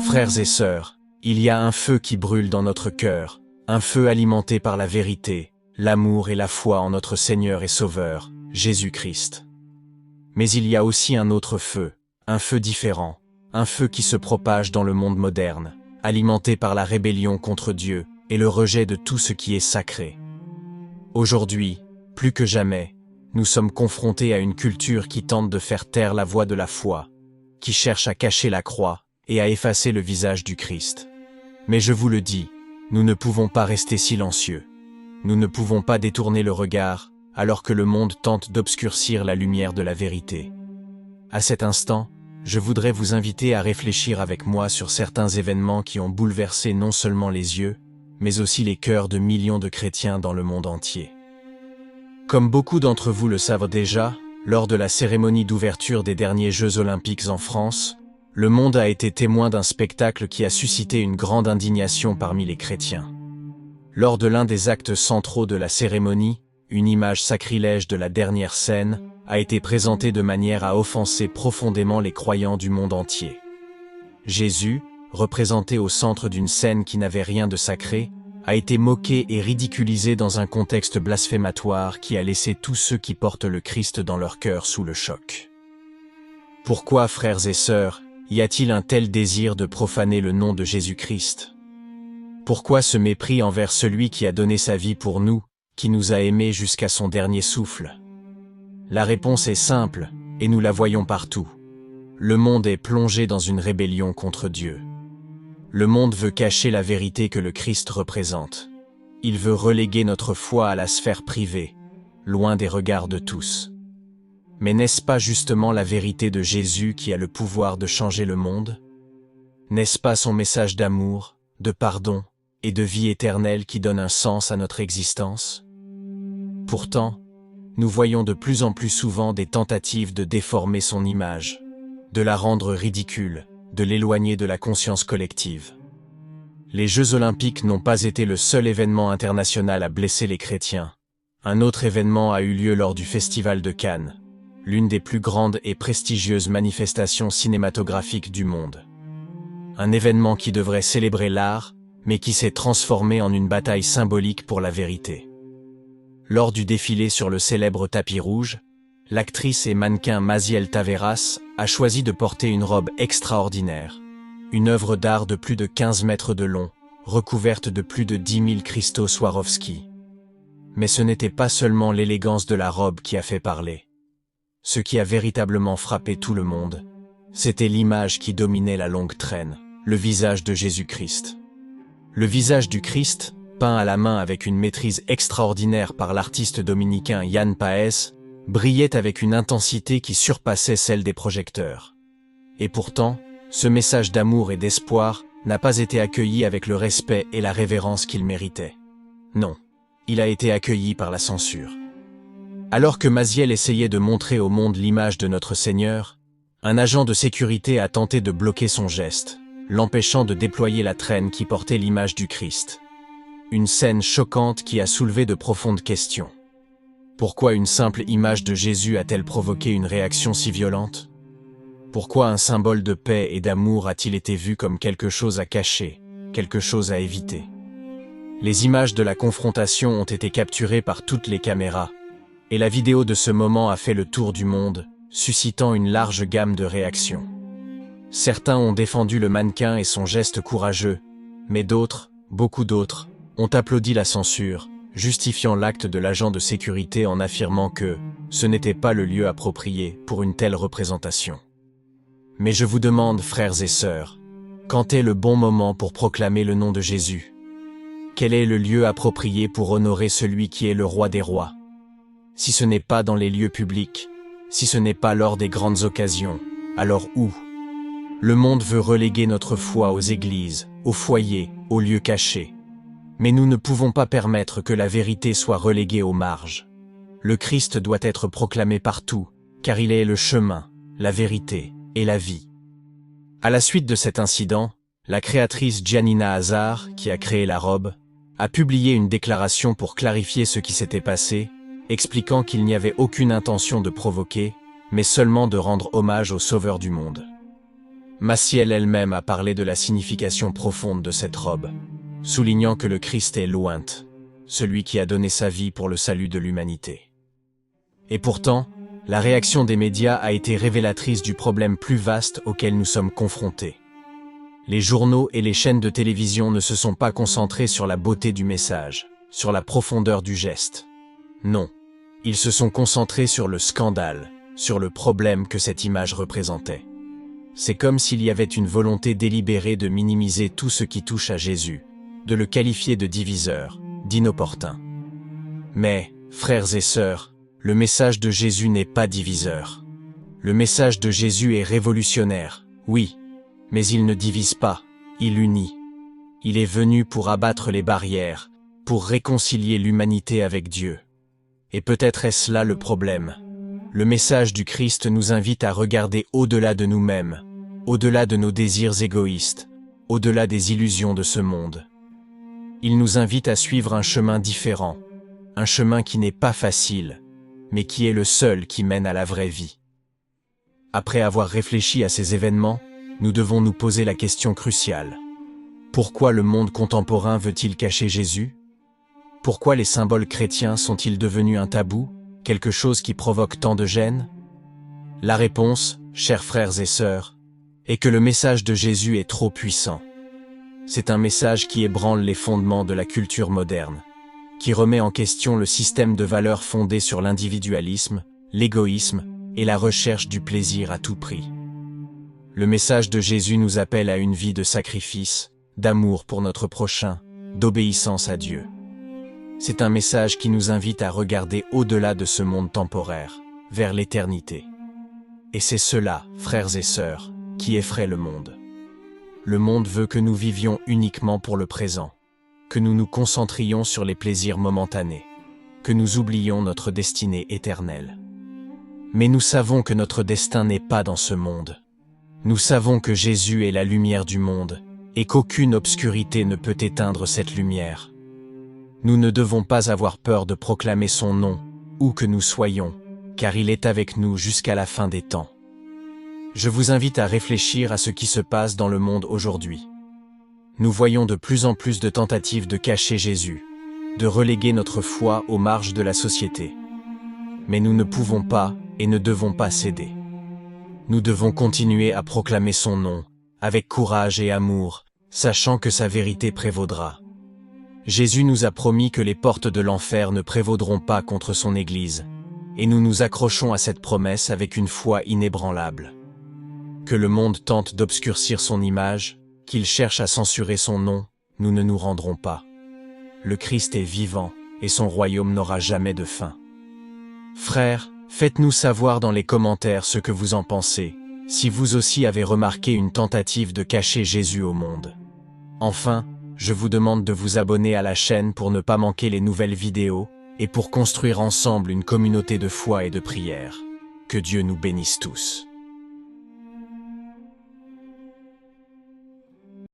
Frères et sœurs, il y a un feu qui brûle dans notre cœur, un feu alimenté par la vérité, l'amour et la foi en notre Seigneur et Sauveur, Jésus-Christ. Mais il y a aussi un autre feu, un feu différent, un feu qui se propage dans le monde moderne, alimenté par la rébellion contre Dieu et le rejet de tout ce qui est sacré. Aujourd'hui, plus que jamais, nous sommes confrontés à une culture qui tente de faire taire la voix de la foi, qui cherche à cacher la croix et à effacer le visage du Christ. Mais je vous le dis, nous ne pouvons pas rester silencieux. Nous ne pouvons pas détourner le regard, alors que le monde tente d'obscurcir la lumière de la vérité. À cet instant, je voudrais vous inviter à réfléchir avec moi sur certains événements qui ont bouleversé non seulement les yeux, mais aussi les cœurs de millions de chrétiens dans le monde entier. Comme beaucoup d'entre vous le savent déjà, lors de la cérémonie d'ouverture des derniers Jeux olympiques en France, le monde a été témoin d'un spectacle qui a suscité une grande indignation parmi les chrétiens. Lors de l'un des actes centraux de la cérémonie, une image sacrilège de la dernière scène a été présentée de manière à offenser profondément les croyants du monde entier. Jésus, représenté au centre d'une scène qui n'avait rien de sacré, a été moqué et ridiculisé dans un contexte blasphématoire qui a laissé tous ceux qui portent le Christ dans leur cœur sous le choc. Pourquoi, frères et sœurs, y a-t-il un tel désir de profaner le nom de Jésus-Christ? Pourquoi ce mépris envers celui qui a donné sa vie pour nous, qui nous a aimés jusqu'à son dernier souffle? La réponse est simple, et nous la voyons partout. Le monde est plongé dans une rébellion contre Dieu. Le monde veut cacher la vérité que le Christ représente. Il veut reléguer notre foi à la sphère privée, loin des regards de tous. Mais n'est-ce pas justement la vérité de Jésus qui a le pouvoir de changer le monde? N'est-ce pas son message d'amour, de pardon et de vie éternelle qui donne un sens à notre existence? Pourtant, nous voyons de plus en plus souvent des tentatives de déformer son image, de la rendre ridicule, de l'éloigner de la conscience collective. Les Jeux olympiques n'ont pas été le seul événement international à blesser les chrétiens. Un autre événement a eu lieu lors du Festival de Cannes, l'une des plus grandes et prestigieuses manifestations cinématographiques du monde. Un événement qui devrait célébrer l'art, mais qui s'est transformé en une bataille symbolique pour la vérité. Lors du défilé sur le célèbre tapis rouge, l'actrice et mannequin Maziel Taveras a choisi de porter une robe extraordinaire, une œuvre d'art de plus de 15 mètres de long, recouverte de plus de 10 000 cristaux Swarovski. Mais ce n'était pas seulement l'élégance de la robe qui a fait parler. Ce qui a véritablement frappé tout le monde, c'était l'image qui dominait la longue traîne, le visage de Jésus-Christ. Le visage du Christ, peint à la main avec une maîtrise extraordinaire par l'artiste dominicain Jan Paes, brillait avec une intensité qui surpassait celle des projecteurs. Et pourtant, ce message d'amour et d'espoir n'a pas été accueilli avec le respect et la révérence qu'il méritait. Non, il a été accueilli par la censure. Alors que Maziel essayait de montrer au monde l'image de notre Seigneur, un agent de sécurité a tenté de bloquer son geste, l'empêchant de déployer la traîne qui portait l'image du Christ. Une scène choquante qui a soulevé de profondes questions. Pourquoi une simple image de Jésus a-t-elle provoqué une réaction si violente? Pourquoi un symbole de paix et d'amour a-t-il été vu comme quelque chose à cacher, quelque chose à éviter? Les images de la confrontation ont été capturées par toutes les caméras, et la vidéo de ce moment a fait le tour du monde, suscitant une large gamme de réactions. Certains ont défendu le mannequin et son geste courageux, mais d'autres, beaucoup d'autres, ont applaudi la censure, justifiant l'acte de l'agent de sécurité en affirmant que ce n'était pas le lieu approprié pour une telle représentation. Mais je vous demande, frères et sœurs, quand est le bon moment pour proclamer le nom de Jésus? Quel est le lieu approprié pour honorer celui qui est le roi des rois? Si ce n'est pas dans les lieux publics, si ce n'est pas lors des grandes occasions, alors où? Le monde veut reléguer notre foi aux églises, aux foyers, aux lieux cachés. Mais nous ne pouvons pas permettre que la vérité soit reléguée aux marges. Le Christ doit être proclamé partout, car il est le chemin, la vérité et la vie. À la suite de cet incident, la créatrice Giannina Hazar, qui a créé la robe, a publié une déclaration pour clarifier ce qui s'était passé, expliquant qu'il n'y avait aucune intention de provoquer, mais seulement de rendre hommage au Sauveur du monde. Maciel elle-même a parlé de la signification profonde de cette robe, soulignant que le Christ est loin, celui qui a donné sa vie pour le salut de l'humanité. Et pourtant, la réaction des médias a été révélatrice du problème plus vaste auquel nous sommes confrontés. Les journaux et les chaînes de télévision ne se sont pas concentrés sur la beauté du message, sur la profondeur du geste. Non, ils se sont concentrés sur le scandale, sur le problème que cette image représentait. C'est comme s'il y avait une volonté délibérée de minimiser tout ce qui touche à Jésus, de le qualifier de diviseur, d'inopportun. Mais, frères et sœurs, le message de Jésus n'est pas diviseur. Le message de Jésus est révolutionnaire, oui, mais il ne divise pas, il unit. Il est venu pour abattre les barrières, pour réconcilier l'humanité avec Dieu. Et peut-être est-ce là le problème. Le message du Christ nous invite à regarder au-delà de nous-mêmes, au-delà de nos désirs égoïstes, au-delà des illusions de ce monde. Il nous invite à suivre un chemin différent, un chemin qui n'est pas facile, mais qui est le seul qui mène à la vraie vie. Après avoir réfléchi à ces événements, nous devons nous poser la question cruciale. Pourquoi le monde contemporain veut-il cacher Jésus? Pourquoi les symboles chrétiens sont-ils devenus un tabou, quelque chose qui provoque tant de gêne? La réponse, chers frères et sœurs, est que le message de Jésus est trop puissant. C'est un message qui ébranle les fondements de la culture moderne, qui remet en question le système de valeurs fondé sur l'individualisme, l'égoïsme et la recherche du plaisir à tout prix. Le message de Jésus nous appelle à une vie de sacrifice, d'amour pour notre prochain, d'obéissance à Dieu. C'est un message qui nous invite à regarder au-delà de ce monde temporaire, vers l'éternité. Et c'est cela, frères et sœurs, qui effraie le monde. Le monde veut que nous vivions uniquement pour le présent, que nous nous concentrions sur les plaisirs momentanés, que nous oublions notre destinée éternelle. Mais nous savons que notre destin n'est pas dans ce monde. Nous savons que Jésus est la lumière du monde, et qu'aucune obscurité ne peut éteindre cette lumière. Nous ne devons pas avoir peur de proclamer son nom, où que nous soyons, car il est avec nous jusqu'à la fin des temps. Je vous invite à réfléchir à ce qui se passe dans le monde aujourd'hui. Nous voyons de plus en plus de tentatives de cacher Jésus, de reléguer notre foi aux marges de la société. Mais nous ne pouvons pas et ne devons pas céder. Nous devons continuer à proclamer son nom, avec courage et amour, sachant que sa vérité prévaudra. Jésus nous a promis que les portes de l'enfer ne prévaudront pas contre son Église, et nous nous accrochons à cette promesse avec une foi inébranlable. Que le monde tente d'obscurcir son image, qu'il cherche à censurer son nom, nous ne nous rendrons pas. Le Christ est vivant, et son royaume n'aura jamais de fin. Frères, faites-nous savoir dans les commentaires ce que vous en pensez, si vous aussi avez remarqué une tentative de cacher Jésus au monde. Enfin, je vous demande de vous abonner à la chaîne pour ne pas manquer les nouvelles vidéos, et pour construire ensemble une communauté de foi et de prière. Que Dieu nous bénisse tous.